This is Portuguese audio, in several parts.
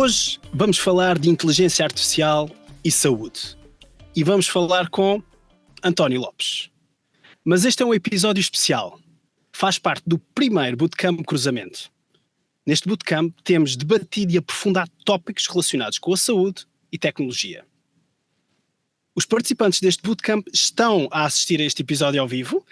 Hoje vamos falar de inteligência artificial e saúde. E vamos falar com António Lopes. Mas este é um episódio especial. Faz parte do primeiro Bootcamp Cruzamento. Neste Bootcamp temos debatido e aprofundado tópicos relacionados com a saúde e tecnologia. Os participantes deste Bootcamp estão a assistir a este episódio ao vivo.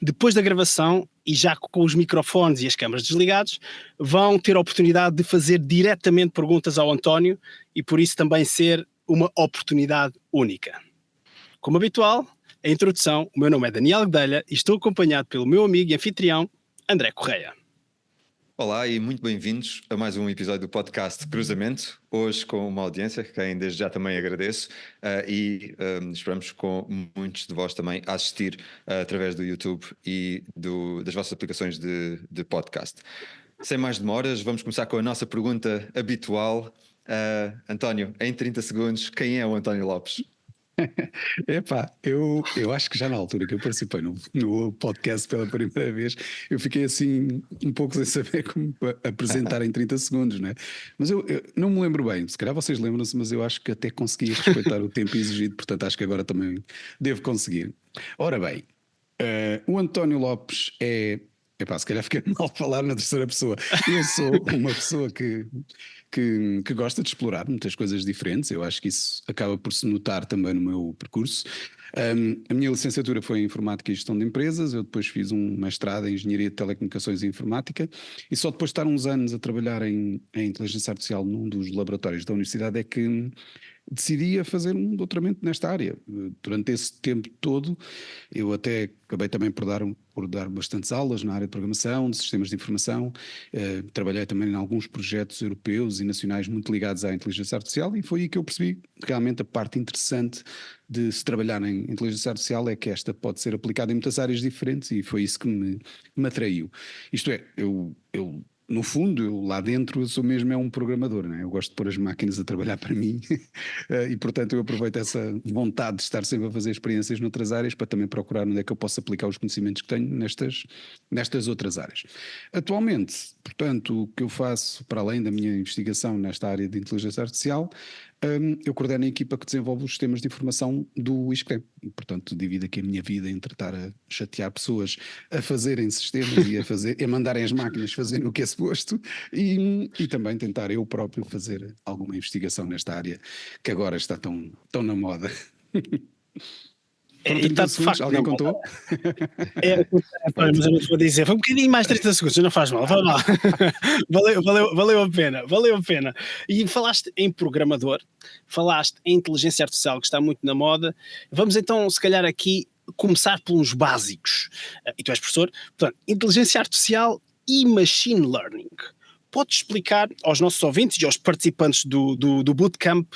Depois da gravação, e já com os microfones e as câmaras desligados, vão ter a oportunidade de fazer diretamente perguntas ao António e por isso também ser uma oportunidade única. Como habitual, a introdução, o meu nome é Daniel Guedelha e estou acompanhado pelo meu amigo e anfitrião, André Correia. Olá e muito bem-vindos a mais um episódio do podcast Cruzamento, hoje com uma audiência que quem desde já também agradeço e esperamos com muitos de vós também a assistir através do YouTube e das vossas aplicações de podcast. Sem mais demoras, vamos começar com a nossa pergunta habitual. António, em 30 segundos, quem é o António Lopes? Epá, eu acho que já na altura que eu participei no podcast pela primeira vez, eu fiquei assim um pouco sem saber como apresentar em 30 segundos, né? Mas eu não me lembro bem, se calhar vocês lembram-se, mas eu acho que até consegui respeitar o tempo exigido, portanto acho que agora também devo conseguir. Ora bem, o António Lopes é... Epá, se calhar fica mal falar na terceira pessoa. Eu sou uma pessoa que gosta de explorar muitas coisas diferentes. Eu acho que isso acaba por se notar também no meu percurso. A minha licenciatura foi em Informática e Gestão de Empresas. Eu depois fiz um mestrado em Engenharia de Telecomunicações e Informática e só depois de estar uns anos a trabalhar em Inteligência Artificial num dos laboratórios da universidade é que decidi a fazer um doutoramento nesta área. Durante esse tempo todo, eu até acabei também por dar bastantes aulas na área de programação, de sistemas de informação. Trabalhei também em alguns projetos europeus e nacionais muito ligados à inteligência artificial e foi aí que eu percebi realmente a parte interessante de se trabalhar em inteligência artificial é que esta pode ser aplicada em muitas áreas diferentes e foi isso que me atraiu. Isto é, eu no fundo, eu lá dentro eu sou mesmo um programador, né? Eu gosto de pôr as máquinas a trabalhar para mim e portanto eu aproveito essa vontade de estar sempre a fazer experiências noutras áreas para também procurar onde é que eu posso aplicar os conhecimentos que tenho nestas outras áreas. Atualmente, portanto, o que eu faço para além da minha investigação nesta área de inteligência artificial, eu coordeno a equipa que desenvolve os sistemas de informação do ISCTE. Portanto, divido aqui a minha vida entre estar a chatear pessoas a fazerem sistemas e a mandarem as máquinas fazerem o que é suposto e também tentar eu próprio fazer alguma investigação nesta área que agora está tão na moda. E está de facto, alguém contou? Mas eu não vou dizer, foi um bocadinho mais 30 segundos, não faz mal, vai mal. Valeu a pena. E falaste em programador, falaste em inteligência artificial, que está muito na moda. Vamos então, se calhar aqui, começar por uns básicos. E tu és professor, portanto, inteligência artificial e machine learning. Podes explicar aos nossos ouvintes e aos participantes do Bootcamp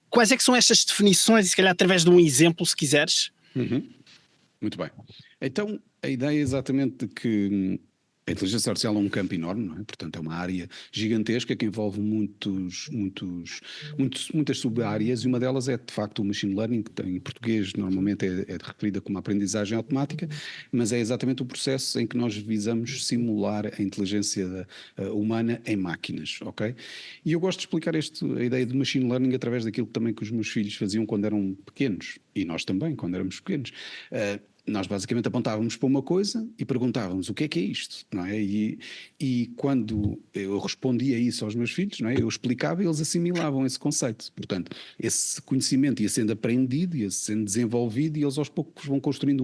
quais é que são estas definições e se calhar através de um exemplo, se quiseres? Muito bem. Então, a ideia é exatamente de que a inteligência artificial é um campo enorme, não é? Portanto, é uma área gigantesca que envolve muitas sub-áreas e uma delas é, de facto, o machine learning, que em português normalmente é referida como aprendizagem automática, mas é exatamente o processo em que nós visamos simular a inteligência humana em máquinas, ok? E eu gosto de explicar a ideia de machine learning através daquilo também que os meus filhos faziam quando eram pequenos, e nós também, quando éramos pequenos. Nós basicamente apontávamos para uma coisa e perguntávamos o que é isto, não é? E quando eu respondia isso aos meus filhos, não é? Eu explicava e eles assimilavam esse conceito. Portanto, esse conhecimento ia sendo aprendido, ia sendo desenvolvido e eles aos poucos vão construindo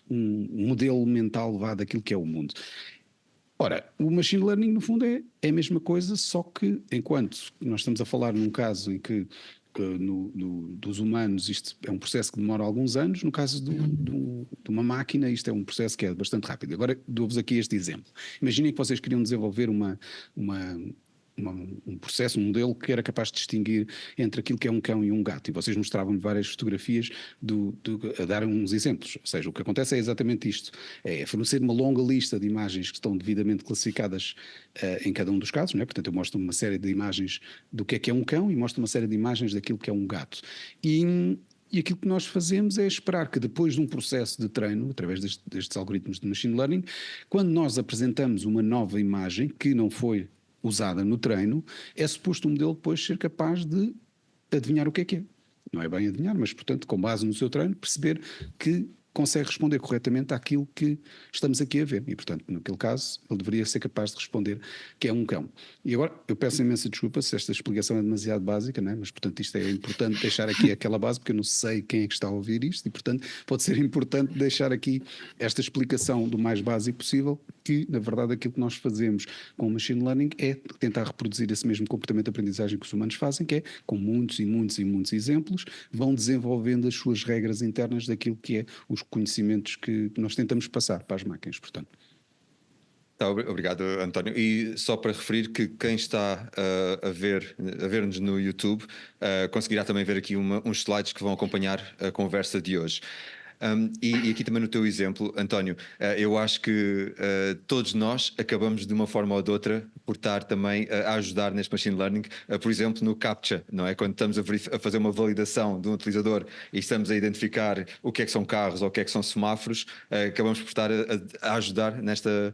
um modelo mental daquilo que é o mundo. Ora, o machine learning no fundo é a mesma coisa, só que enquanto nós estamos a falar num caso em que dos humanos isto é um processo que demora alguns anos, no caso de uma máquina isto é um processo que é bastante rápido. Agora dou-vos aqui este exemplo. Imaginem que vocês queriam desenvolver um processo, um modelo que era capaz de distinguir entre aquilo que é um cão e um gato, e vocês mostravam-me várias fotografias a dar uns exemplos. Ou seja, o que acontece é exatamente isto, é fornecer uma longa lista de imagens que estão devidamente classificadas em cada um dos casos, não é? Portanto eu mostro uma série de imagens do que é um cão e mostro uma série de imagens daquilo que é um gato. E aquilo que nós fazemos é esperar que depois de um processo de treino, através destes algoritmos de machine learning, quando nós apresentamos uma nova imagem que não foi usada no treino, é suposto o modelo depois ser capaz de adivinhar o que é. Não é bem adivinhar, mas, portanto, com base no seu treino, perceber que consegue responder corretamente àquilo que estamos aqui a ver. E, portanto, naquele caso, ele deveria ser capaz de responder que é um cão. E agora, eu peço imensa desculpa se esta explicação é demasiado básica, não é? Mas, portanto, isto é importante deixar aqui aquela base, porque eu não sei quem é que está a ouvir isto, e, portanto, pode ser importante deixar aqui esta explicação do mais básico possível, que, na verdade, aquilo que nós fazemos com o machine learning é tentar reproduzir esse mesmo comportamento de aprendizagem que os humanos fazem, que é, com muitos e muitos e muitos exemplos, vão desenvolvendo as suas regras internas daquilo que é os conhecimentos que nós tentamos passar para as máquinas, portanto. Tá, obrigado, António. E só para referir que quem está a ver-nos no YouTube conseguirá também ver aqui uns slides que vão acompanhar a conversa de hoje. E aqui também no teu exemplo, António, eu acho que todos nós acabamos de uma forma ou de outra por estar também a ajudar neste machine learning, por exemplo no CAPTCHA, não é? Quando estamos a fazer uma validação de um utilizador e estamos a identificar o que é que são carros ou o que é que são semáforos, acabamos por estar a ajudar nesta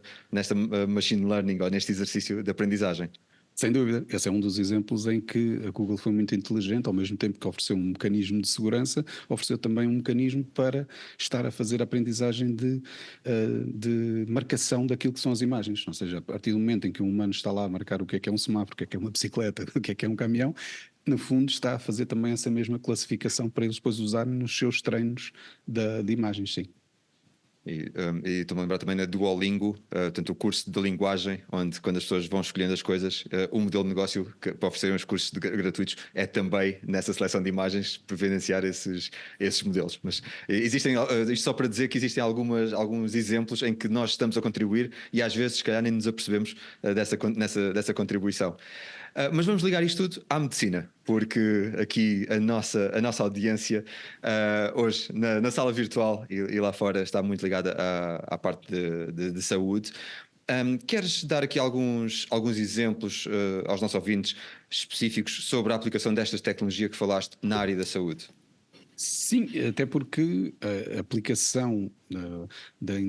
machine learning ou neste exercício de aprendizagem. Sem dúvida, esse é um dos exemplos em que a Google foi muito inteligente, ao mesmo tempo que ofereceu um mecanismo de segurança, ofereceu também um mecanismo para estar a fazer a aprendizagem de marcação daquilo que são as imagens. Ou seja, a partir do momento em que um humano está lá a marcar o que é um semáforo, o que é uma bicicleta, o que é um caminhão, no fundo está a fazer também essa mesma classificação para eles depois usarem nos seus treinos de imagens, sim. E estou-me a lembrar também na Duolingo, portanto, o curso de linguagem, onde quando as pessoas vão escolhendo as coisas, o modelo de negócio para oferecerem os cursos gratuitos é também nessa seleção de imagens providenciar esses modelos. Mas existem, isto só para dizer que existem alguns exemplos em que nós estamos a contribuir e às vezes, se calhar, nem nos apercebemos dessa contribuição. Mas vamos ligar isto tudo à medicina, porque aqui a nossa audiência hoje na sala virtual e lá fora está muito ligada à parte de saúde. Queres dar aqui alguns exemplos aos nossos ouvintes específicos sobre a aplicação destas tecnologias que falaste na área da saúde? Sim, até porque a aplicação da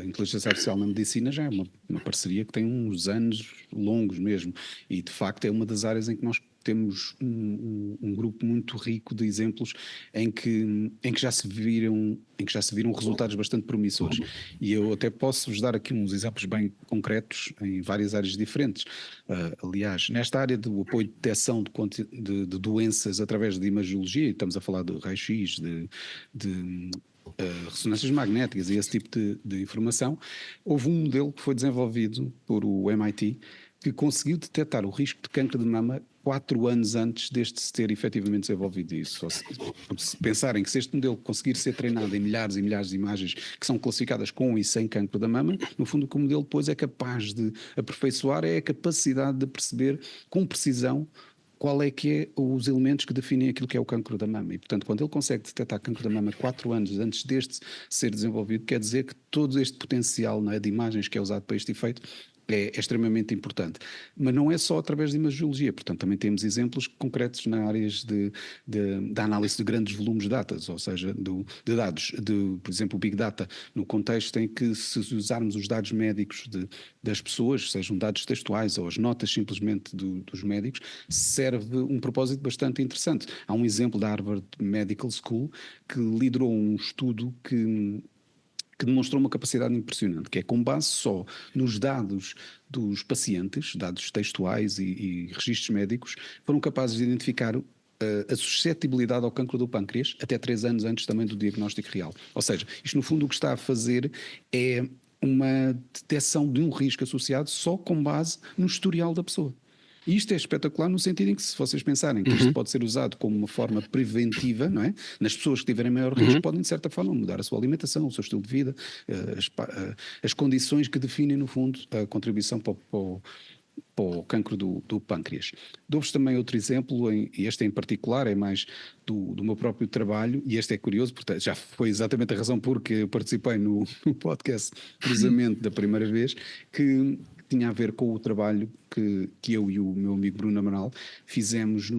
inteligência artificial na medicina já é uma parceria que tem uns anos longos mesmo, e de facto é uma das áreas em que nós temos um grupo muito rico de exemplos em que já se viram resultados bastante promissores. E eu até posso-vos dar aqui uns exemplos bem concretos em várias áreas diferentes. Aliás, nesta área do apoio de detecção de doenças através de imagiologia, e estamos a falar de raio-x, de ressonâncias magnéticas e esse tipo de informação, houve um modelo que foi desenvolvido por o MIT que conseguiu detectar o risco de cancro de mama 4 anos antes deste se ter efetivamente desenvolvido isso. Porque se pensarem que se este modelo conseguir ser treinado em milhares e milhares de imagens que são classificadas com e sem cancro da mama, no fundo o que o modelo depois é capaz de aperfeiçoar é a capacidade de perceber com precisão qual é que é os elementos que definem aquilo que é o cancro da mama. E, portanto, quando ele consegue detectar cancro da mama 4 anos antes deste ser desenvolvido, quer dizer que todo este potencial, não é, de imagens que é usado para este efeito é extremamente importante. Mas não é só através de imagiologia, portanto também temos exemplos concretos na áreas da análise de grandes volumes de dados, ou seja, de dados, por exemplo, o Big Data, no contexto em que se usarmos os dados médicos das pessoas, sejam dados textuais ou as notas simplesmente dos médicos, serve um propósito bastante interessante. Há um exemplo da Harvard Medical School que liderou um estudo que demonstrou uma capacidade impressionante, que é com base só nos dados dos pacientes, dados textuais e registros médicos, foram capazes de identificar a suscetibilidade ao cancro do pâncreas até 3 anos antes também do diagnóstico real. Ou seja, isto no fundo o que está a fazer é uma detecção de um risco associado só com base no historial da pessoa. E isto é espetacular no sentido em que, se vocês pensarem que isto pode ser usado como uma forma preventiva, não é? Nas pessoas que tiverem maior risco, podem de certa forma mudar a sua alimentação, o seu estilo de vida, as condições que definem no fundo a contribuição para o cancro do pâncreas. Dou-vos também outro exemplo, e este em particular é mais do meu próprio trabalho, e este é curioso, porque já foi exatamente a razão porque eu participei no podcast Cruzamento da primeira vez, que tinha a ver com o trabalho que eu e o meu amigo Bruno Amaral fizemos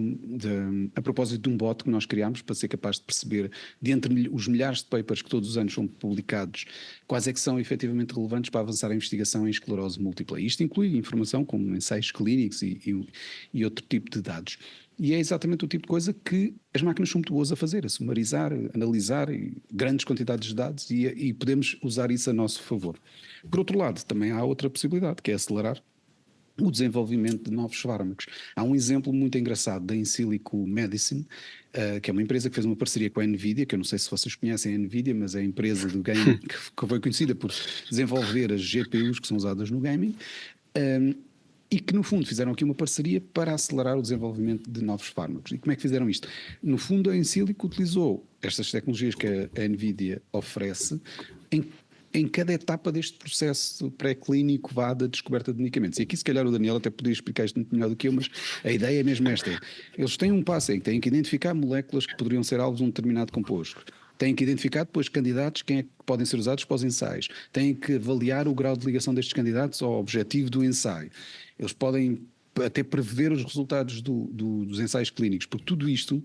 a propósito de um bot que nós criámos para ser capaz de perceber, de entre os milhares de papers que todos os anos são publicados, quais é que são efetivamente relevantes para avançar a investigação em esclerose múltipla. E isto inclui informação como ensaios clínicos e outro tipo de dados. E é exatamente o tipo de coisa que as máquinas são muito boas a fazer, a sumarizar, analisar grandes quantidades de dados e podemos usar isso a nosso favor. Por outro lado, também há outra possibilidade, que é acelerar o desenvolvimento de novos fármacos. Há um exemplo muito engraçado da Insilico Medicine, que é uma empresa que fez uma parceria com a NVIDIA, que eu não sei se vocês conhecem a NVIDIA, mas é a empresa do gaming que foi conhecida por desenvolver as GPUs que são usadas no gaming, e que no fundo fizeram aqui uma parceria para acelerar o desenvolvimento de novos fármacos. E como é que fizeram isto? No fundo a Insilico utilizou estas tecnologias que a NVIDIA oferece em cada etapa deste processo pré-clínico da descoberta de medicamentos. E aqui se calhar o Daniel até poderia explicar isto muito melhor do que eu, mas a ideia é mesmo esta. Eles têm um passo em que têm que identificar moléculas que poderiam ser alvos de um determinado composto. Têm que identificar depois candidatos, quem é que podem ser usados para os ensaios. Têm que avaliar o grau de ligação destes candidatos ao objetivo do ensaio. Eles podem até prever os resultados dos ensaios clínicos, porque tudo isto,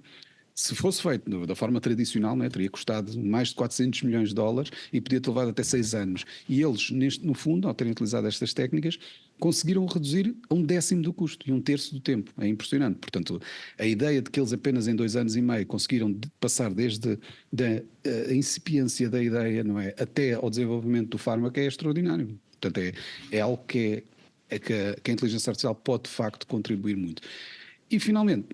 se fosse feito da forma tradicional, né, teria custado mais de 400 milhões de dólares e podia ter levado até 6 anos. E eles, no fundo, ao terem utilizado estas técnicas, conseguiram reduzir a 1/10 do custo e 1/3 do tempo. É impressionante. Portanto, a ideia de que eles apenas em 2 anos e meio conseguiram passar desde a incipiência da ideia, não é, até ao desenvolvimento do fármaco é extraordinário. Portanto, é algo que a inteligência artificial pode de facto contribuir muito. E finalmente,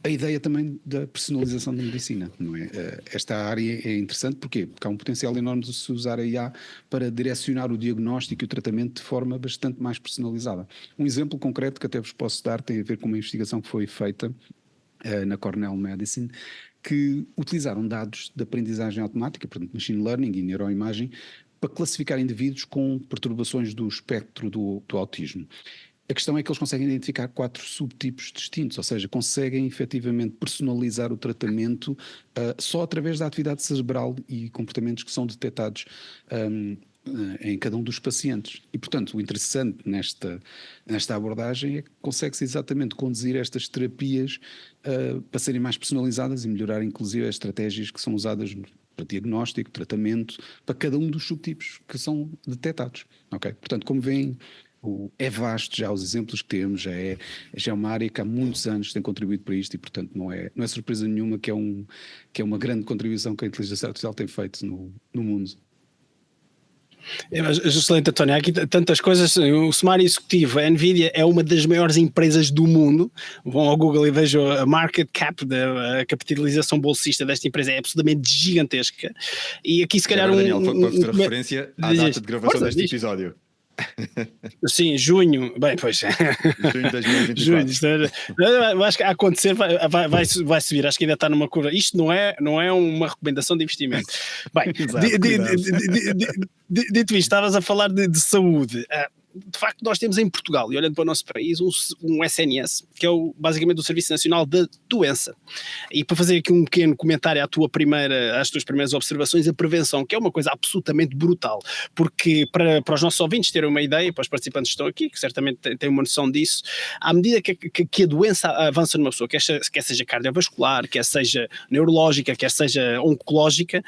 a ideia também da personalização da medicina, não é? Esta área é interessante porque há um potencial enorme de se usar a IA para direcionar o diagnóstico e o tratamento de forma bastante mais personalizada. Um exemplo concreto que até vos posso dar tem a ver com uma investigação que foi feita na Cornell Medicine, que utilizaram dados de aprendizagem automática, portanto machine learning e neuroimagem, para classificar indivíduos com perturbações do espectro do autismo. A questão é que eles conseguem identificar 4 subtipos distintos, ou seja, conseguem efetivamente personalizar o tratamento só através da atividade cerebral e comportamentos que são detectados em cada um dos pacientes. E, portanto, o interessante nesta abordagem é que consegue-se exatamente conduzir estas terapias para serem mais personalizadas e melhorar, inclusive, as estratégias que são usadas para diagnóstico, tratamento, para cada um dos subtipos que são detectados. Okay? Portanto, como veem, é vasto já os exemplos que temos, já é uma área que há muitos anos tem contribuído para isto e, portanto, não é surpresa nenhuma que é uma grande contribuição que a inteligência artificial tem feito no mundo. Excelente, António. Há aqui tantas coisas. O sumário executivo, a NVIDIA é uma das maiores empresas do mundo. Vão ao Google e vejam a market cap, a capitalização bolsista desta empresa é absolutamente gigantesca. E aqui se calhar Daniel, para fazer referência à data de gravação deste episódio. Sim, junho, bem, pois. Junho de 2024. Eu acho que a acontecer vai subir, acho que ainda está numa curva. Isto não é uma recomendação de investimento. Bem, dito isto, estavas a falar de saúde. De facto, nós temos em Portugal, e olhando para o nosso país, um SNS, que é basicamente o Serviço Nacional da Doença. E para fazer aqui um pequeno comentário às tuas primeiras observações, a prevenção, que é uma coisa absolutamente brutal, porque para os nossos ouvintes terem uma ideia, para os participantes que estão aqui, que certamente têm uma noção disso, à medida que a doença avança numa pessoa, quer seja cardiovascular, quer seja neurológica, quer seja oncológica,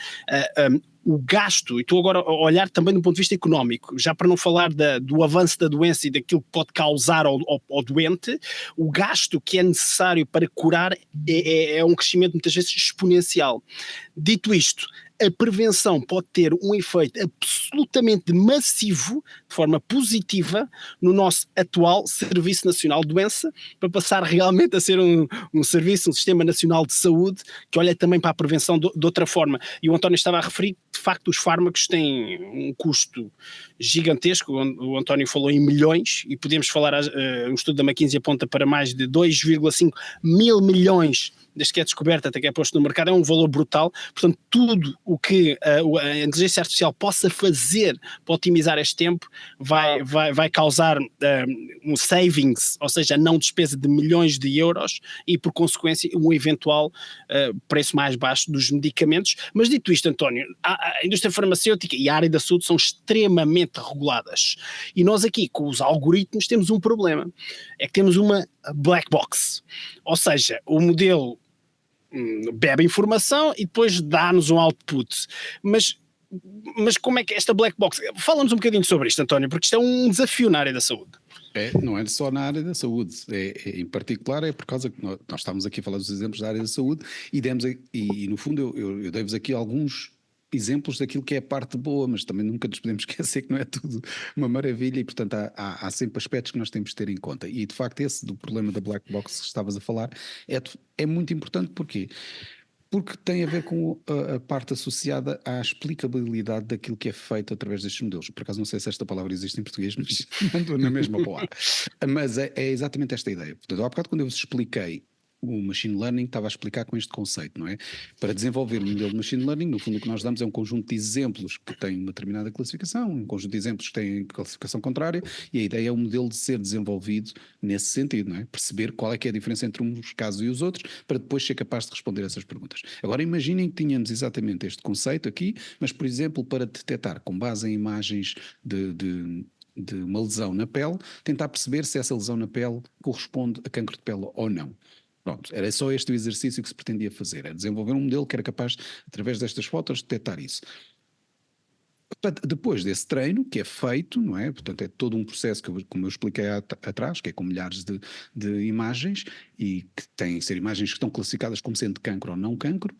o gasto, e estou agora a olhar também do ponto de vista económico, já para não falar do avanço da doença e daquilo que pode causar ao doente, o gasto que é necessário para curar é um crescimento muitas vezes exponencial. Dito isto, a prevenção pode ter um efeito absolutamente massivo, de forma positiva, no nosso atual Serviço Nacional de Doença, para passar realmente a ser um serviço, um Sistema Nacional de Saúde, que olha também para a prevenção de outra forma. E o António estava a referir, de facto, os fármacos têm um custo gigantesco, o António falou em milhões, e podemos falar, um estudo da McKinsey aponta para mais de 2,5 mil milhões desde que é descoberto até que é posto no mercado, é um valor brutal. Portanto, tudo o que a inteligência artificial possa fazer para otimizar este tempo vai causar um savings, ou seja, não despesa de milhões de euros e, por consequência, um eventual preço mais baixo dos medicamentos. Mas dito isto, António, a indústria farmacêutica e a área da saúde são extremamente reguladas. E nós aqui, com os algoritmos, temos um problema. É que temos uma black box. Ou seja, o modelo bebe informação e depois dá-nos um output. Mas como é que esta black box... Fala-nos um bocadinho sobre isto, António, porque isto é um desafio na área da saúde. Não é só na área da saúde, em particular é por causa que nós estamos aqui a falar dos exemplos da área da saúde e no fundo eu dei-vos aqui alguns exemplos daquilo que é a parte boa, mas também nunca nos podemos esquecer que não é tudo uma maravilha e portanto há sempre aspectos que nós temos de ter em conta e de facto esse do problema da black box que estavas a falar é muito importante. Porquê? Porque tem a ver com a parte associada à explicabilidade daquilo que é feito através destes modelos. Por acaso não sei se esta palavra existe em português, mas ando na mesma palavra. Mas é exatamente esta ideia. Portanto, há bocado quando eu vos expliquei o machine learning, estava a explicar com este conceito, não é? Para desenvolver um modelo de machine learning, no fundo o que nós damos é um conjunto de exemplos que têm uma determinada classificação, um conjunto de exemplos que têm classificação contrária, e a ideia é o modelo de ser desenvolvido nesse sentido, não é? Perceber qual é que é a diferença entre uns casos e os outros, para depois ser capaz de responder a essas perguntas. Agora imaginem que tínhamos exatamente este conceito aqui, mas por exemplo para detectar com base em imagens de uma lesão na pele, tentar perceber se essa lesão na pele corresponde a cancro de pele ou não. Pronto, era só este o exercício que se pretendia fazer, era desenvolver um modelo que era capaz, através destas fotos, de detectar isso. Portanto, depois desse treino, que é feito, não é? Portanto, é todo um processo, como eu expliquei atrás, que é com milhares de imagens, e que têm que ser imagens que estão classificadas como sendo cancro ou não cancro.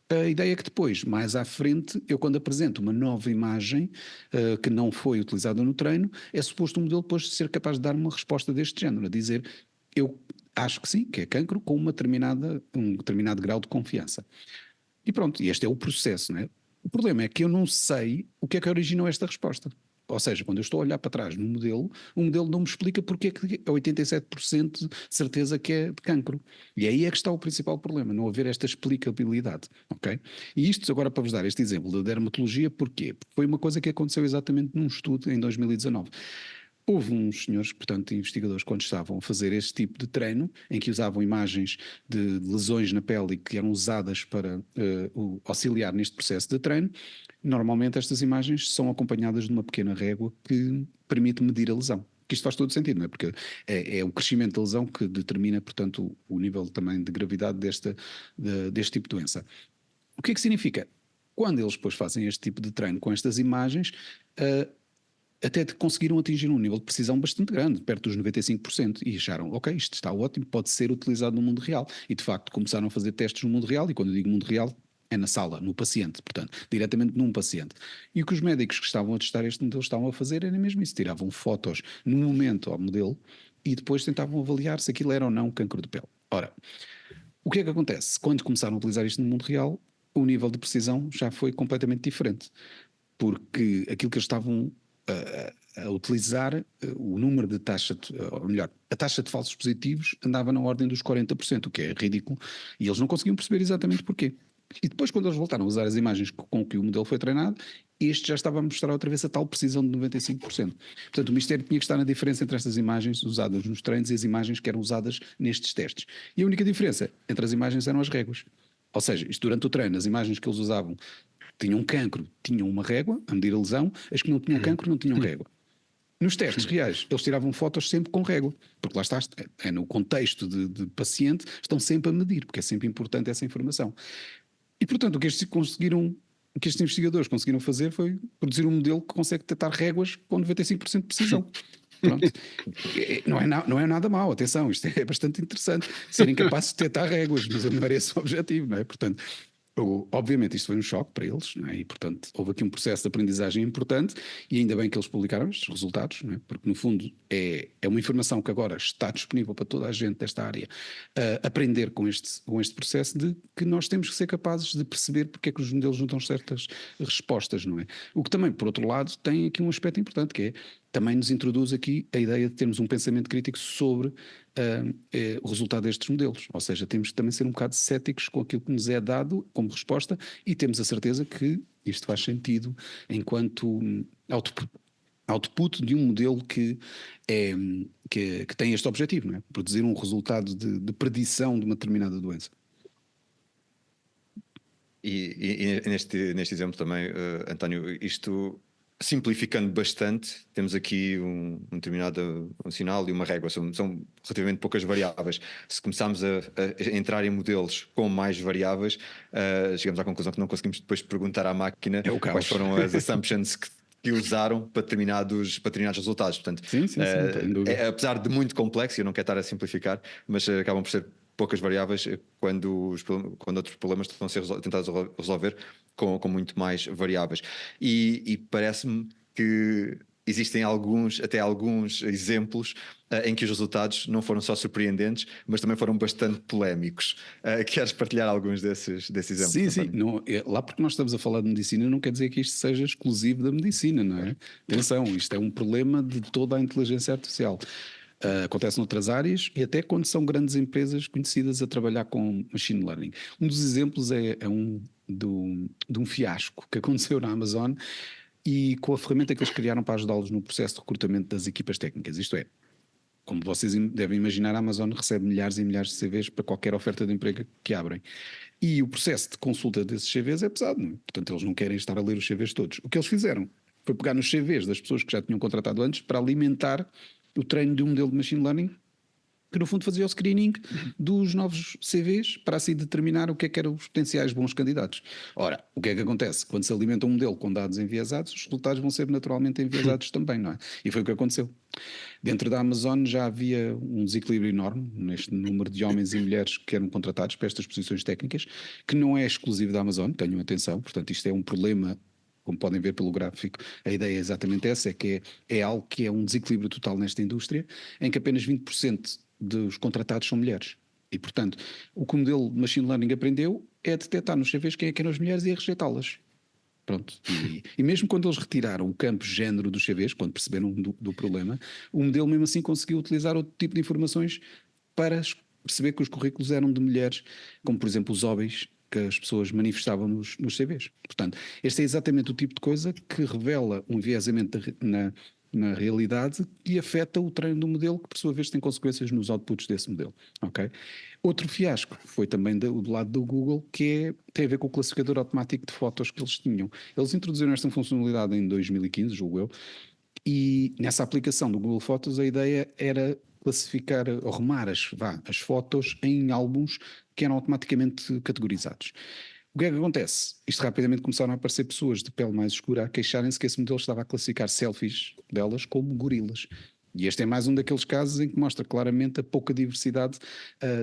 A ideia é que depois, mais à frente, eu quando apresento uma nova imagem que não foi utilizada no treino, é suposto o modelo depois ser capaz de dar uma resposta deste género, a dizer, eu acho que sim, que é cancro, com um determinado grau de confiança. E pronto, e este é o processo, não é? O problema é que eu não sei o que é que originou esta resposta. Ou seja, quando eu estou a olhar para trás no modelo, o modelo não me explica porque é que é 87% de certeza que é de cancro. E aí é que está o principal problema, não haver esta explicabilidade, ok? E isto agora para vos dar este exemplo da dermatologia, porquê? Porque foi uma coisa que aconteceu exatamente num estudo em 2019. Houve uns senhores, portanto, investigadores, quando estavam a fazer este tipo de treino, em que usavam imagens de lesões na pele e que eram usadas para auxiliar neste processo de treino, normalmente estas imagens são acompanhadas de uma pequena régua que permite medir a lesão. Que isto faz todo sentido, não é? Porque é o crescimento da lesão que determina, portanto, o nível também de gravidade deste tipo de doença. O que é que significa? Quando eles depois fazem este tipo de treino com estas imagens, até conseguiram atingir um nível de precisão bastante grande, perto dos 95%, e acharam, ok, isto está ótimo, pode ser utilizado no mundo real. E de facto começaram a fazer testes no mundo real, e quando eu digo mundo real, é na sala, no paciente, portanto, diretamente num paciente. E o que os médicos que estavam a testar este modelo estavam a fazer era mesmo isso, tiravam fotos no momento ao modelo e depois tentavam avaliar se aquilo era ou não cancro de pele. Ora, o que é que acontece? Quando começaram a utilizar isto no mundo real, o nível de precisão já foi completamente diferente, porque aquilo que eles estavam a utilizar, o número de ou melhor, a taxa de falsos positivos andava na ordem dos 40%, o que é ridículo, e eles não conseguiam perceber exatamente porquê. E depois, quando eles voltaram a usar as imagens com que o modelo foi treinado, este já estava a mostrar outra vez a tal precisão de 95%. Portanto, o mistério tinha que estar na diferença entre estas imagens usadas nos treinos e as imagens que eram usadas nestes testes. E a única diferença entre as imagens eram as réguas. Ou seja, isto durante o treino, as imagens que eles usavam tinham cancro, tinham uma régua a medir a lesão, as que não tinham cancro não tinham régua. Nos testes reais, eles tiravam fotos sempre com régua, porque lá está, no contexto de paciente, estão sempre a medir, porque é sempre importante essa informação. E portanto, o que estes investigadores conseguiram fazer foi produzir um modelo que consegue detectar réguas com 95% de precisão. Pronto. Não é nada mau, atenção, isto é bastante interessante, serem capazes de detectar réguas, mas não era esse o objetivo, não é? Portanto, obviamente isto foi um choque para eles, não é? E portanto houve aqui um processo de aprendizagem importante e ainda bem que eles publicaram estes resultados, não é? Porque no fundo é uma informação que agora está disponível para toda a gente desta área aprender com este processo de que nós temos que ser capazes de perceber porque é que os modelos não dão certas respostas, não é? O que também, por outro lado, tem aqui um aspecto importante que é, também nos introduz aqui a ideia de termos um pensamento crítico sobre o resultado destes modelos. Ou seja, temos que também ser um bocado céticos com aquilo que nos é dado como resposta e temos a certeza que isto faz sentido enquanto output de um modelo que tem este objetivo, não é? Produzir um resultado de predição de uma determinada doença. E neste exemplo também, António, isto simplificando bastante, temos aqui um determinado sinal e uma régua, são relativamente poucas variáveis. Se começarmos a entrar em modelos com mais variáveis, chegamos à conclusão que não conseguimos depois perguntar à máquina quais foram as assumptions que usaram para determinados resultados. Portanto, sim, apesar de muito complexo, eu não quero estar a simplificar, mas acabam por ser poucas variáveis quando outros problemas estão a ser tentados resolver com muito mais variáveis. E parece-me que existem até alguns exemplos em que os resultados não foram só surpreendentes, mas também foram bastante polémicos. Queres partilhar alguns desses exemplos? Sim. Não, lá porque nós estamos a falar de medicina não quer dizer que isto seja exclusivo da medicina, não é? Atenção, isto é um problema de toda a inteligência artificial. Acontece noutras áreas e até quando são grandes empresas conhecidas a trabalhar com machine learning. Um dos exemplos de um fiasco que aconteceu na Amazon e com a ferramenta que eles criaram para ajudá-los no processo de recrutamento das equipas técnicas. Isto é, como vocês devem imaginar, a Amazon recebe milhares e milhares de CVs para qualquer oferta de emprego que abrem. E o processo de consulta desses CVs é pesado, não é? Portanto, eles não querem estar a ler os CVs todos. O que eles fizeram foi pegar nos CVs das pessoas que já tinham contratado antes para alimentar o treino de um modelo de machine learning que no fundo fazia o screening dos novos CVs para assim determinar o que é que eram os potenciais bons candidatos. Ora, o que é que acontece? Quando se alimenta um modelo com dados enviesados, os resultados vão ser naturalmente enviesados também, não é? E foi o que aconteceu. Dentro da Amazon já havia um desequilíbrio enorme neste número de homens e mulheres que eram contratados para estas posições técnicas, que não é exclusivo da Amazon, tenham atenção, portanto isto é um problema. Como podem ver pelo gráfico, a ideia é exatamente essa, é que é algo que é um desequilíbrio total nesta indústria, em que apenas 20% dos contratados são mulheres. E, portanto, o que o modelo de machine learning aprendeu é detectar nos CVs quem é que eram as mulheres e a rejeitá-las. Pronto. E mesmo quando eles retiraram o campo género dos CVs, quando perceberam do problema, o modelo mesmo assim conseguiu utilizar outro tipo de informações para perceber que os currículos eram de mulheres, como por exemplo os hobbies que as pessoas manifestavam nos CVs. Portanto, este é exatamente o tipo de coisa que revela um enviesamento na realidade e afeta o treino do modelo, que por sua vez tem consequências nos outputs desse modelo. Okay? Outro fiasco foi também do lado do Google, que tem a ver com o classificador automático de fotos que eles tinham. Eles introduziram esta funcionalidade em 2015, julgo eu, e nessa aplicação do Google Fotos a ideia era classificar, arrumar as fotos em álbuns que eram automaticamente categorizados. O que é que acontece? Isto rapidamente começaram a aparecer pessoas de pele mais escura a queixarem-se que esse modelo estava a classificar selfies delas como gorilas. E este é mais um daqueles casos em que mostra claramente a pouca diversidade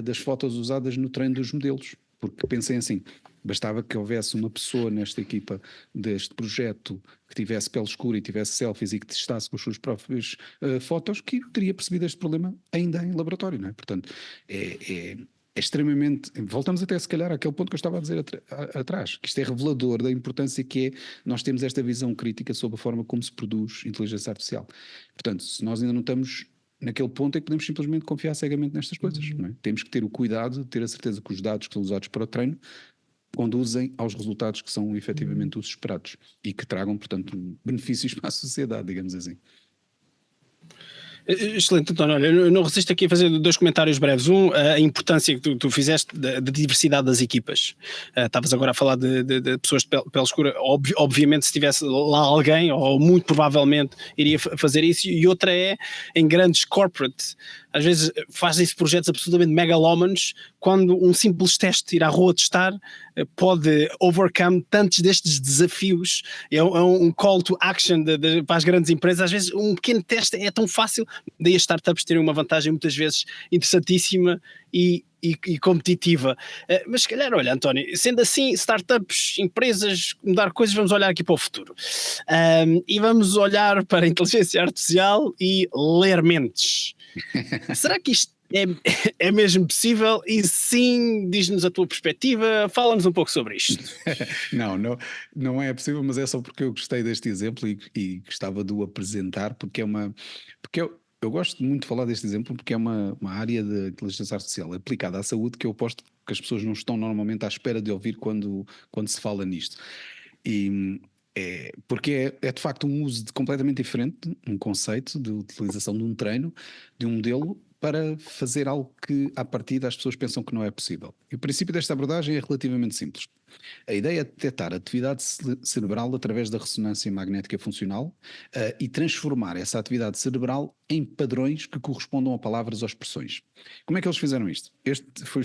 das fotos usadas no treino dos modelos. Porque pensem assim, bastava que houvesse uma pessoa nesta equipa deste projeto que tivesse pele escura e tivesse selfies e que testasse com as suas próprias fotos, que teria percebido este problema ainda em laboratório, não é? Portanto, é extremamente... Voltamos até se calhar àquele ponto que eu estava a dizer atrás, que isto é revelador da importância que é nós temos esta visão crítica sobre a forma como se produz inteligência artificial. Portanto, se nós ainda não estamos naquele ponto é que podemos simplesmente confiar cegamente nestas coisas. Não é? Temos que ter o cuidado de ter a certeza que os dados que são usados para o treino conduzem aos resultados que são efetivamente os esperados e que tragam, portanto, benefícios para a sociedade, digamos assim. Excelente, António. Olha, eu não resisto aqui a fazer dois comentários breves. Um, a importância que tu fizeste da diversidade das equipas. Estavas agora a falar de pessoas de pele escura. Obviamente, se tivesse lá alguém, ou muito provavelmente, iria fazer isso. E outra é, em grandes corporate, às vezes fazem-se projetos absolutamente megalómanos, quando um simples teste, ir à rua testar, pode overcome tantos destes desafios. É um call to action para as grandes empresas. Às vezes um pequeno teste é tão fácil, daí as startups terem uma vantagem muitas vezes interessantíssima e competitiva. Mas se calhar, olha, António, sendo assim, startups, empresas, mudar coisas, vamos olhar aqui para o futuro. E vamos olhar para a inteligência artificial e ler mentes. Será que isto é mesmo possível? E sim, diz-nos a tua perspectiva, fala-nos um pouco sobre isto. Não é possível, mas é só porque eu gostei deste exemplo e gostava de o apresentar, porque eu gosto muito de falar deste exemplo porque é uma área de inteligência artificial aplicada à saúde que eu aposto que as pessoas não estão normalmente à espera de ouvir quando se fala nisto. E porque é de facto um uso completamente diferente, um conceito de utilização de um treino, de um modelo, para fazer algo que, à partida, as pessoas pensam que não é possível. E o princípio desta abordagem é relativamente simples. A ideia é detectar atividade cerebral através da ressonância magnética funcional e transformar essa atividade cerebral em padrões que correspondam a palavras ou expressões. Como é que eles fizeram isto?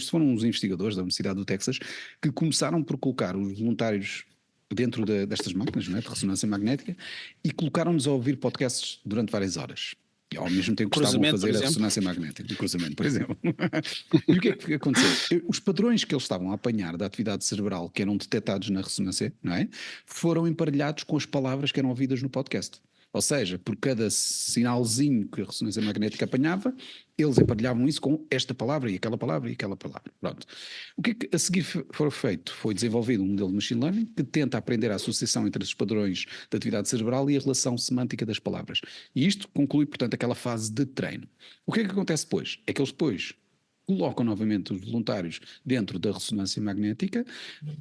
Foram os investigadores da Universidade do Texas que começaram por colocar os voluntários dentro destas máquinas, não é, de ressonância magnética, e colocaram-nos a ouvir podcasts durante várias horas. E ao mesmo tempo que estavam a fazer a ressonância magnética, o cruzamento, por exemplo. E o que é que aconteceu? Os padrões que eles estavam a apanhar da atividade cerebral que eram detectados na ressonância, não é, foram emparelhados com as palavras que eram ouvidas no podcast. Ou seja, por cada sinalzinho que a ressonância magnética apanhava, eles emparelhavam isso com esta palavra e aquela palavra e aquela palavra. Pronto. O que a seguir foi feito? Foi desenvolvido um modelo de machine learning que tenta aprender a associação entre os padrões da atividade cerebral e a relação semântica das palavras. E isto conclui, portanto, aquela fase de treino. O que é que acontece depois? É que eles depois colocam novamente os voluntários dentro da ressonância magnética,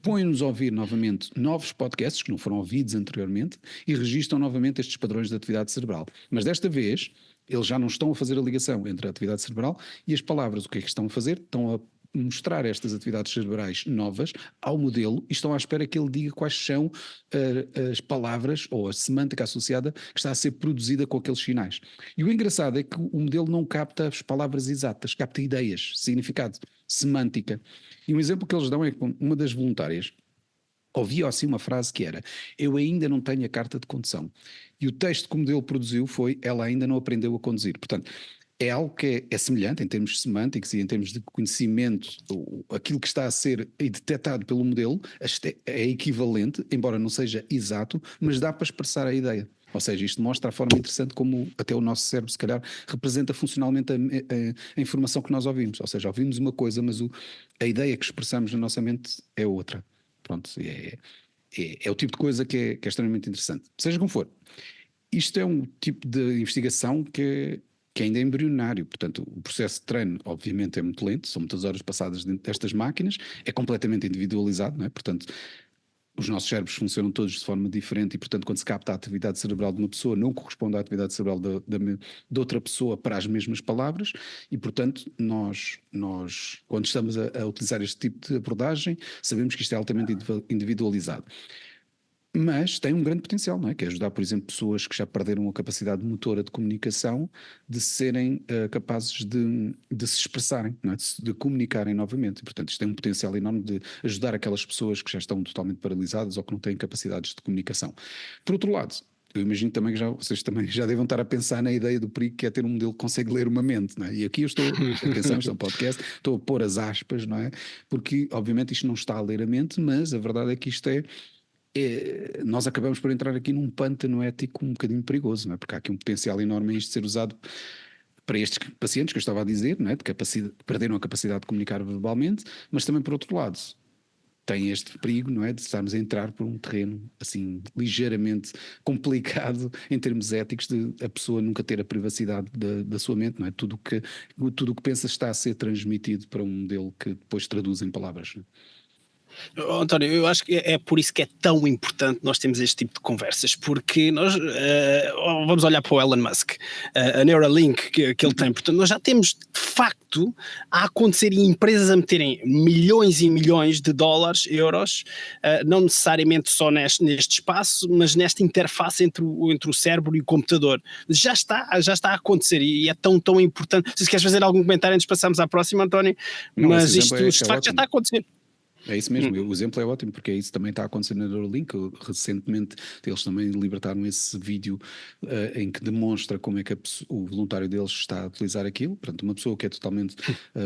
põem-nos a ouvir novamente novos podcasts que não foram ouvidos anteriormente e registram novamente estes padrões de atividade cerebral. Mas desta vez, eles já não estão a fazer a ligação entre a atividade cerebral e as palavras. O que é que estão a fazer? Estão a mostrar estas atividades cerebrais novas ao modelo e estão à espera que ele diga quais são as palavras ou a semântica associada que está a ser produzida com aqueles sinais. E o engraçado é que o modelo não capta as palavras exatas, capta ideias, significado, semântica. E um exemplo que eles dão é que uma das voluntárias ouvia assim uma frase que era: eu ainda não tenho a carta de condução. E o texto que o modelo produziu foi: ela ainda não aprendeu a conduzir. Portanto, é algo que é semelhante em termos semânticos e em termos de conhecimento, aquilo que está a ser detectado pelo modelo é equivalente, embora não seja exato, mas dá para expressar a ideia. Ou seja, isto mostra a forma interessante como até o nosso cérebro, se calhar, representa funcionalmente a informação que nós ouvimos. Ou seja, ouvimos uma coisa, mas a ideia que expressamos na nossa mente é outra. Pronto, é o tipo de coisa que é extremamente interessante. Seja como for, isto é um tipo de investigação que ainda é embrionário. Portanto, o processo de treino, obviamente, é muito lento, são muitas horas passadas dentro destas máquinas, é completamente individualizado, não é? Portanto, os nossos cérebros funcionam todos de forma diferente e, portanto, quando se capta a atividade cerebral de uma pessoa, não corresponde à atividade cerebral de outra pessoa para as mesmas palavras e, portanto, nós quando estamos a utilizar este tipo de abordagem, sabemos que isto é altamente individualizado. Mas tem um grande potencial, não é? Que é ajudar, por exemplo, pessoas que já perderam a capacidade motora de comunicação de serem capazes de se expressarem, não é? De comunicarem novamente. E, portanto, isto tem um potencial enorme de ajudar aquelas pessoas que já estão totalmente paralisadas ou que não têm capacidades de comunicação. Por outro lado, eu imagino também que vocês também já devem estar a pensar na ideia do perigo que é ter um modelo que consegue ler uma mente, não é? E aqui eu estou, atenção, isto é um podcast, estou a pôr as aspas, não é? Porque, obviamente, isto não está a ler a mente, mas a verdade é que isto nós acabamos por entrar aqui num pântano ético um bocadinho perigoso, não é? Porque há aqui um potencial enorme em isto ser usado para estes pacientes que eu estava a dizer, não é? Que perderam a capacidade de comunicar verbalmente, mas também por outro lado tem este perigo, não é? De estarmos a entrar por um terreno assim ligeiramente complicado em termos éticos de a pessoa nunca ter a privacidade da sua mente, não é? Tudo o que pensa está a ser transmitido para um modelo que depois traduz em palavras, não é? António, eu acho que é por isso que é tão importante nós termos este tipo de conversas, porque nós vamos olhar para o Elon Musk, a Neuralink que ele tem, portanto nós já temos de facto a acontecer em empresas a meterem milhões e milhões de dólares, euros, não necessariamente só neste espaço, mas nesta interface entre o cérebro e o computador. Já está a acontecer e é tão importante. Se queres fazer algum comentário antes de passarmos à próxima, António, Não, mas isto de facto ótimo. já está a acontecer. É isso mesmo, o exemplo é ótimo, porque isso também está acontecendo na Neuralink. Recentemente eles também libertaram esse vídeo em que demonstra como é que o voluntário deles está a utilizar aquilo. Portanto, uma pessoa que é totalmente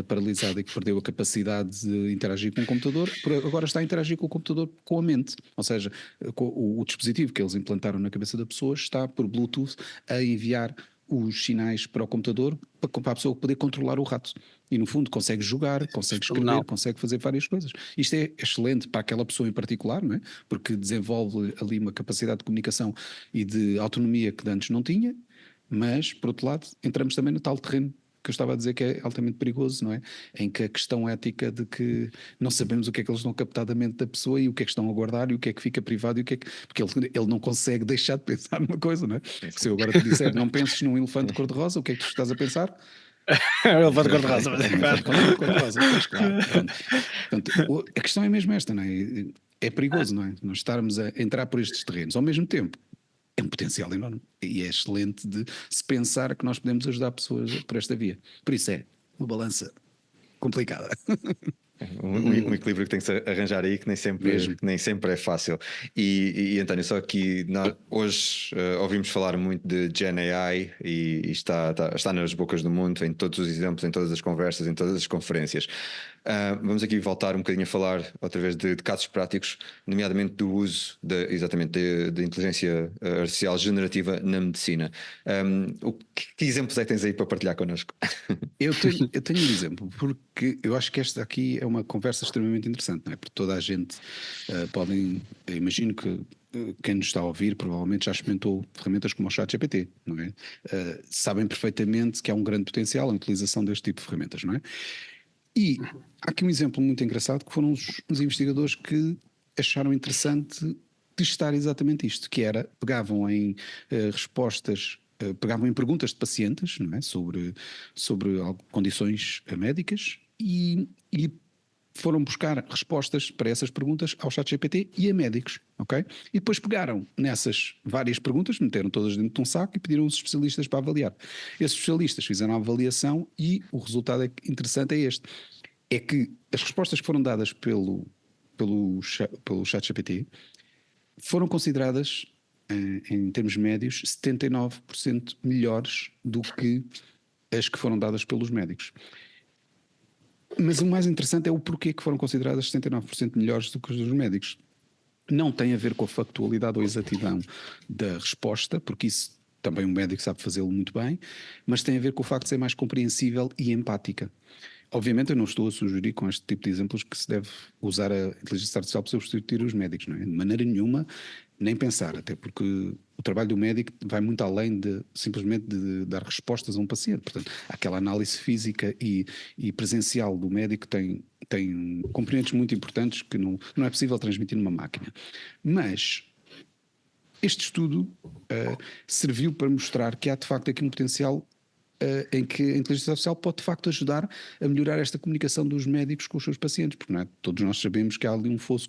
paralisada e que perdeu a capacidade de interagir com o computador, agora está a interagir com o computador com a mente. Ou seja, o dispositivo que eles implantaram na cabeça da pessoa está por Bluetooth a enviar os sinais para o computador para a pessoa poder controlar o rato. E no fundo consegue jogar, consegue escrever, consegue fazer várias coisas. Isto é excelente para aquela pessoa em particular, não é? Porque desenvolve ali uma capacidade de comunicação e de autonomia que antes não tinha. Mas, por outro lado, entramos também no tal terreno que eu estava a dizer que é altamente perigoso, não é? Em que a questão ética de que não sabemos o que é que eles estão a captar da mente da pessoa e o que é que estão a guardar e o que é que fica privado e o que é que... Porque ele não consegue deixar de pensar numa coisa, não é? Porque se eu agora te disser não penses num elefante cor-de-rosa, o que é que tu estás a pensar? Ele vai de cor-de-rosa, mas Um elefante cor-de-rosa, pois claro. Portanto, a questão é mesmo esta, não é? É perigoso, não é? Nós estarmos a entrar por estes terrenos. Ao mesmo tempo, é um potencial enorme e é excelente de se pensar que nós podemos ajudar pessoas por esta via. Por isso é uma balança complicada. Um equilíbrio que tem que se arranjar aí, que nem sempre é fácil. E António, só que hoje ouvimos falar muito de Gen AI e está nas bocas do mundo, em todos os exemplos, em todas as conversas, em todas as conferências. Vamos aqui voltar um bocadinho a falar outra vez de casos práticos, nomeadamente do uso de inteligência artificial generativa na medicina. Que exemplos é que tens aí para partilhar connosco? Eu tenho um exemplo, porque eu acho que esta aqui é uma conversa extremamente interessante, não é? Porque toda a gente imagino que quem nos está a ouvir provavelmente já experimentou ferramentas como o ChatGPT, não é? Sabem perfeitamente que há um grande potencial em utilização deste tipo de ferramentas, não é? E há aqui um exemplo muito engraçado que foram uns investigadores que acharam interessante testar exatamente isto, que era, pegavam em respostas, pegavam em perguntas de pacientes, não é? sobre condições médicas e foram buscar respostas para essas perguntas ao ChatGPT e a médicos, ok? E depois pegaram nessas várias perguntas, meteram todas dentro de um saco e pediram aos especialistas para avaliar. Esses especialistas fizeram a avaliação e o resultado interessante é este. É que as respostas que foram dadas pelo ChatGPT foram consideradas, em termos médios, 79% melhores do que as que foram dadas pelos médicos. Mas o mais interessante é o porquê que foram consideradas 79% melhores do que os dos médicos. Não tem a ver com a factualidade ou exatidão da resposta, porque isso também um médico sabe fazê-lo muito bem, mas tem a ver com o facto de ser mais compreensível e empática. Obviamente eu não estou a sugerir com este tipo de exemplos que se deve usar a inteligência artificial para substituir os médicos, não é? De maneira nenhuma, nem pensar, até porque o trabalho do médico vai muito além de simplesmente de dar respostas a um paciente. Portanto, aquela análise física e presencial do médico tem componentes muito importantes que não é possível transmitir numa máquina. Mas este estudo serviu para mostrar que há de facto aqui um potencial em que a inteligência artificial pode de facto ajudar a melhorar esta comunicação dos médicos com os seus pacientes, porque não é? Todos nós sabemos que há ali um fosso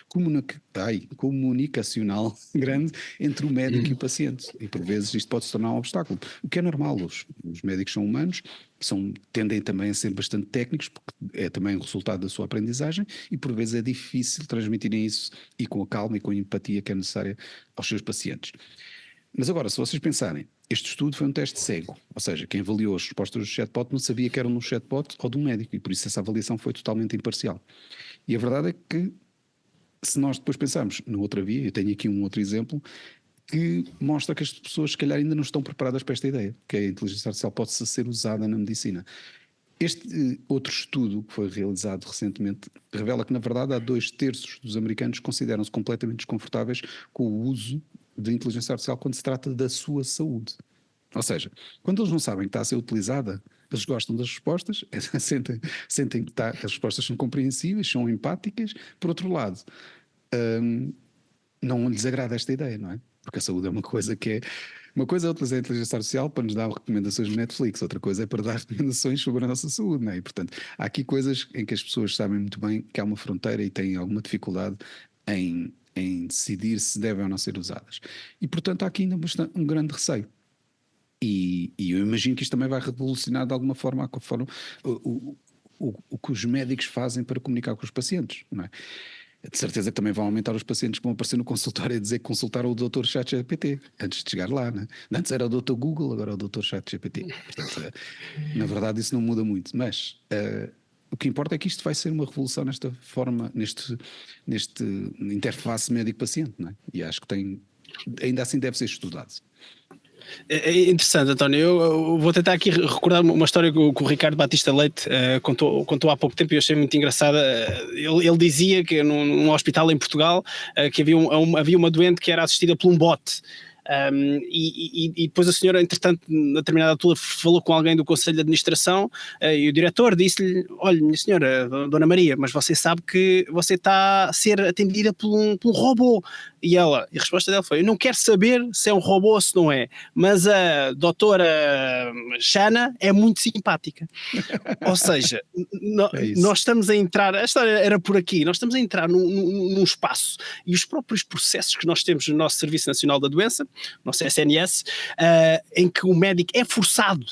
comunicacional grande entre o médico e o paciente, e por vezes isto pode se tornar um obstáculo, o que é normal. Os médicos são humanos, tendem também a ser bastante técnicos, porque é também o resultado da sua aprendizagem, e por vezes é difícil transmitirem isso e com a calma e com a empatia que é necessária aos seus pacientes. Mas agora, se vocês pensarem, este estudo foi um teste cego, ou seja, quem avaliou as respostas do chatbot não sabia que eram de um chatbot ou de um médico, e por isso essa avaliação foi totalmente imparcial. E a verdade é que, se nós depois pensarmos numa outra via, eu tenho aqui um outro exemplo, que mostra que as pessoas se calhar ainda não estão preparadas para esta ideia, que a inteligência artificial pode ser usada na medicina. Este outro estudo que foi realizado recentemente revela que, na verdade, há 2/3 dos americanos que consideram-se completamente desconfortáveis com o uso de inteligência artificial quando se trata da sua saúde. Ou seja, quando eles não sabem que está a ser utilizada, eles gostam das respostas, sentem que as respostas são compreensíveis, são empáticas. Por outro lado, não lhes agrada esta ideia, não é? Porque a saúde é uma coisa que é... Uma coisa é utilizar a inteligência artificial para nos dar recomendações no Netflix, outra coisa é para dar recomendações sobre a nossa saúde, não é? E, portanto, há aqui coisas em que as pessoas sabem muito bem que há uma fronteira e têm alguma dificuldade em decidir se devem ou não ser usadas. E, portanto, há aqui ainda um grande receio. E eu imagino que isto também vai revolucionar de alguma forma o que os médicos fazem para comunicar com os pacientes, não é? De certeza que também vão aumentar os pacientes que vão aparecer no consultório a dizer que consultaram o Dr. ChatGPT antes de chegar lá, né? Antes era o Dr. Google, agora é o Dr. ChatGPT. Portanto, na verdade isso não muda muito, mas o que importa é que isto vai ser uma revolução nesta forma, neste interface médico-paciente, não é? E acho que ainda assim deve ser estudado. É interessante, António. Eu vou tentar aqui recordar uma história que o Ricardo Batista Leite contou há pouco tempo e eu achei muito engraçada. Ele dizia que num hospital em Portugal que havia uma doente que era assistida por um bot. E depois a senhora, entretanto, na determinada altura, falou com alguém do Conselho de Administração e o diretor disse-lhe: olha, minha senhora, Dona Maria, mas você sabe que você está a ser atendida por um robô. E a resposta dela foi: eu não quero saber se é um robô ou se não é, mas a doutora Shana é muito simpática. Ou seja, nós estamos a entrar, a história era por aqui, nós estamos a entrar num espaço, e os próprios processos que nós temos no nosso Serviço Nacional da Doença, nosso SNS, em que o médico é forçado,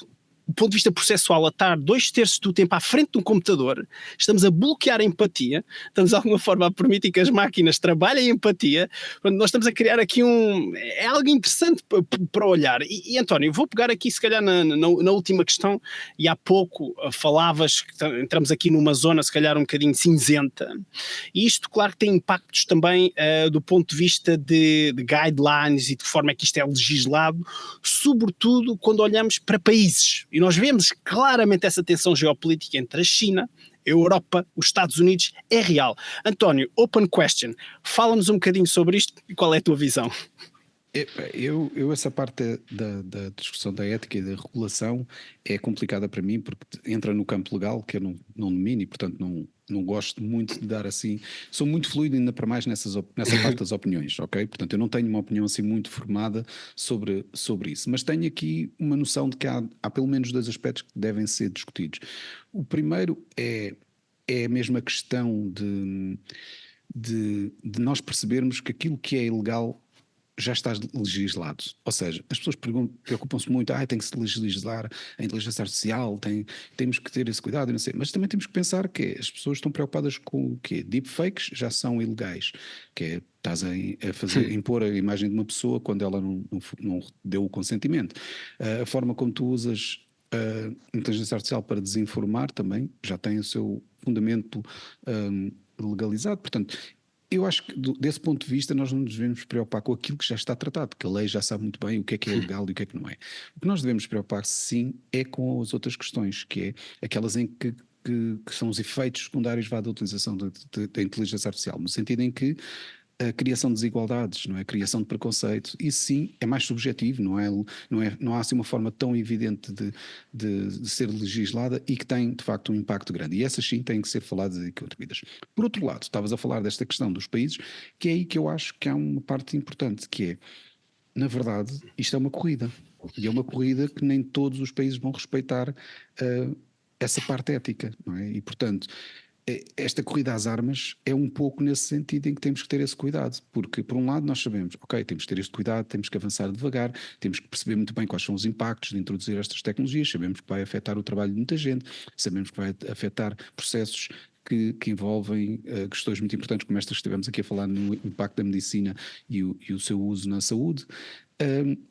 do ponto de vista processual, a estar 2/3 do tempo à frente de um computador, estamos a bloquear a empatia, estamos de alguma forma a permitir que as máquinas trabalhem a empatia. Nós estamos a criar aqui é algo interessante para olhar. E António, vou pegar aqui se calhar na última questão, e há pouco falavas que entramos aqui numa zona se calhar um bocadinho cinzenta, e isto claro que tem impactos também do ponto de vista de guidelines e de forma é que isto é legislado, sobretudo quando olhamos para países. E nós vemos claramente essa tensão geopolítica entre a China, a Europa, os Estados Unidos, é real. António, open question, fala-nos um bocadinho sobre isto e qual é a tua visão? Eu essa parte da discussão da ética e da regulação é complicada para mim porque entra no campo legal que eu não domino e portanto não gosto muito de dar assim, sou muito fluido ainda para mais nessa parte das opiniões, ok? Portanto eu não tenho uma opinião assim muito formada sobre isso, mas tenho aqui uma noção de que há pelo menos 2 aspectos que devem ser discutidos. O primeiro é a mesma questão de nós percebermos que aquilo que é ilegal já está legislado, ou seja, as pessoas preocupam-se muito, tem que se legislar a inteligência artificial, temos que ter esse cuidado, não sei, mas também temos que pensar que as pessoas estão preocupadas com o quê? Deepfakes já são ilegais, que é, estás a impor a imagem de uma pessoa quando ela não deu o consentimento. A forma como tu usas a inteligência artificial para desinformar também já tem o seu fundamento legalizado, portanto eu acho que desse ponto de vista nós não nos devemos preocupar com aquilo que já está tratado, porque a lei já sabe muito bem o que é legal e o que não é. O que nós devemos preocupar sim é com as outras questões, que é aquelas em que são os efeitos secundários da utilização da inteligência artificial, no sentido em que a criação de desigualdades, não é? A criação de preconceito, isso sim é mais subjetivo, não há assim uma forma tão evidente de ser legislada e que tem de facto um impacto grande, e essas sim têm que ser faladas e contribuídas. Por outro lado, estavas a falar desta questão dos países, que é aí que eu acho que há uma parte importante, que é, na verdade, isto é uma corrida, e é uma corrida que nem todos os países vão respeitar essa parte ética, não é? E portanto esta corrida às armas é um pouco nesse sentido em que temos que ter esse cuidado, porque por um lado nós sabemos, ok, temos que ter este cuidado, temos que avançar devagar, temos que perceber muito bem quais são os impactos de introduzir estas tecnologias, sabemos que vai afetar o trabalho de muita gente, sabemos que vai afetar processos que envolvem questões muito importantes como estas que estivemos aqui a falar no impacto da medicina e o seu uso na saúde,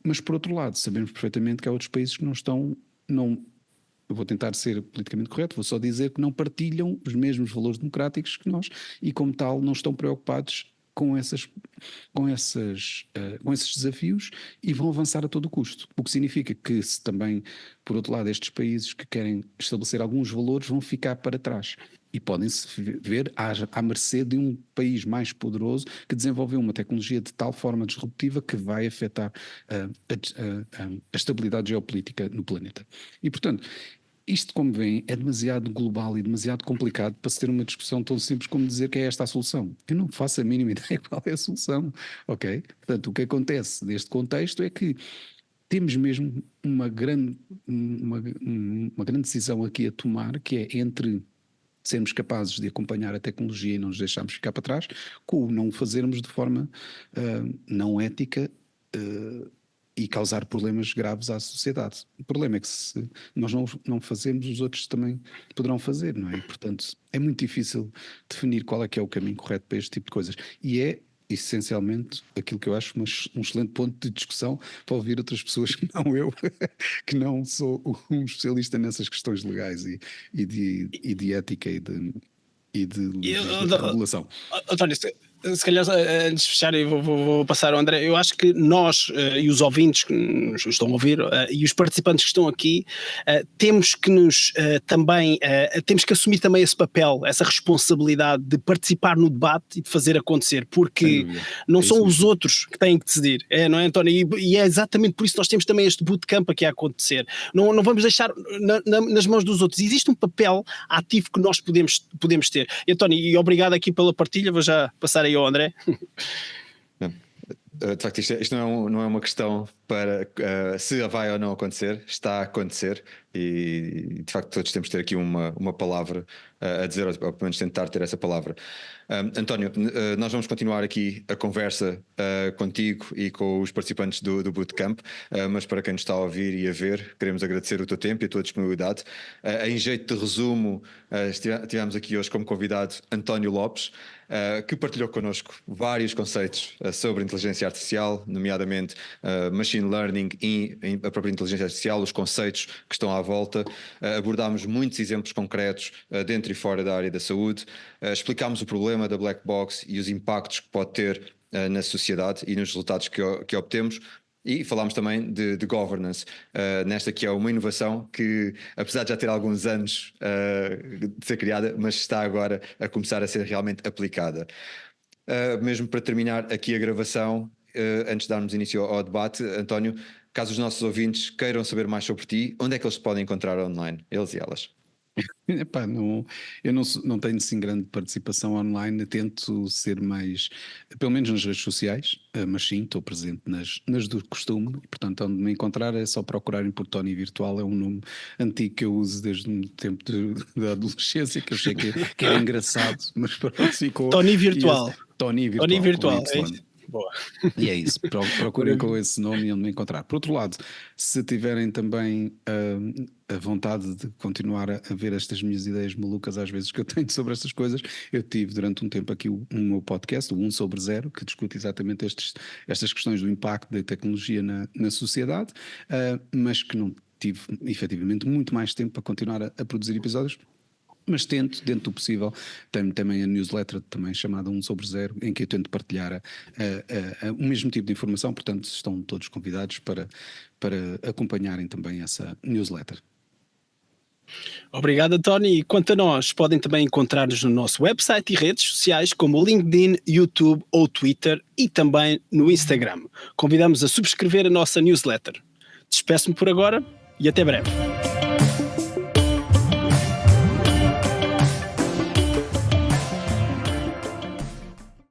mas por outro lado sabemos perfeitamente que há outros países que eu vou tentar ser politicamente correto, vou só dizer que não partilham os mesmos valores democráticos que nós e, como tal, não estão preocupados com esses desafios e vão avançar a todo custo. O que significa que se também, por outro lado, estes países que querem estabelecer alguns valores vão ficar para trás e podem-se ver à mercê de um país mais poderoso que desenvolveu uma tecnologia de tal forma disruptiva que vai afetar a estabilidade geopolítica no planeta. E, portanto, isto, como veem, é demasiado global e demasiado complicado para se ter uma discussão tão simples como dizer que é esta a solução. Eu não faço a mínima ideia qual é a solução, ok? Portanto, o que acontece neste contexto é que temos mesmo uma grande decisão aqui a tomar, que é entre sermos capazes de acompanhar a tecnologia e não nos deixarmos ficar para trás, com o não o fazermos de forma não ética e causar problemas graves à sociedade. O problema é que se nós não fazemos, os outros também poderão fazer, não é? E, portanto, é muito difícil definir qual é que é o caminho correto para este tipo de coisas. E é, essencialmente, aquilo que eu acho um excelente ponto de discussão para ouvir outras pessoas que não eu, que não sou um especialista nessas questões legais e de ética e de regulação. António, se calhar antes de fechar, eu vou passar ao André. Eu acho que nós e os ouvintes que nos estão a ouvir e os participantes que estão aqui temos que temos que assumir também esse papel, essa responsabilidade de participar no debate e de fazer acontecer, porque não são os outros que têm que decidir, não é, António? E é exatamente por isso que nós temos também este bootcamp aqui a acontecer. Não vamos deixar nas mãos dos outros. Existe um papel ativo que nós podemos ter. E, António, e obrigado aqui pela partilha, vou já passar aí ao André. De facto, isto não é uma questão para se vai ou não acontecer, está a acontecer e de facto todos temos de ter aqui uma palavra a dizer, ou pelo menos tentar ter essa palavra. António, nós vamos continuar aqui a conversa contigo e com os participantes do Bootcamp, mas para quem nos está a ouvir e a ver, queremos agradecer o teu tempo e a tua disponibilidade. Em jeito de resumo, tivemos aqui hoje como convidado António Lopes, que partilhou connosco vários conceitos sobre inteligência artificial, nomeadamente machine learning e a própria inteligência artificial, os conceitos que estão à volta. Abordámos muitos exemplos concretos dentro e fora da área da saúde, explicámos o problema da black box e os impactos que pode ter na sociedade e nos resultados que obtemos. E falámos também de governance, nesta que é uma inovação que, apesar de já ter alguns anos de ser criada, mas está agora a começar a ser realmente aplicada. Mesmo para terminar aqui a gravação, antes de darmos início ao debate, António, caso os nossos ouvintes queiram saber mais sobre ti, onde é que eles se podem encontrar online, eles e elas? Epá, eu não tenho assim grande participação online, tento ser mais, pelo menos nas redes sociais, mas sim, estou presente nas do costume, e, portanto onde me encontrar é só procurarem por Tony Virtual, é um nome antigo que eu uso desde o tempo da adolescência, que eu achei que era engraçado, mas pronto, ficou... Tony Virtual. Tony Virtual, é isso. Boa. E é isso, procurem com esse nome onde me encontrar. Por outro lado, se tiverem também a vontade de continuar a ver estas minhas ideias malucas às vezes que eu tenho sobre estas coisas, eu tive durante um tempo aqui o meu podcast, o 1 sobre 0, que discute exatamente estas questões do impacto da tecnologia na sociedade, mas que não tive efetivamente muito mais tempo para continuar a produzir episódios. Mas tento, dentro do possível, tenho também a newsletter também chamada 1 sobre 0, em que eu tento partilhar o mesmo tipo de informação, portanto estão todos convidados para acompanharem também essa newsletter. Obrigado, Tony. E quanto a nós, podem também encontrar-nos no nosso website e redes sociais como LinkedIn, YouTube ou Twitter e também no Instagram. Convidamos a subscrever a nossa newsletter. Despeço-me por agora e até breve.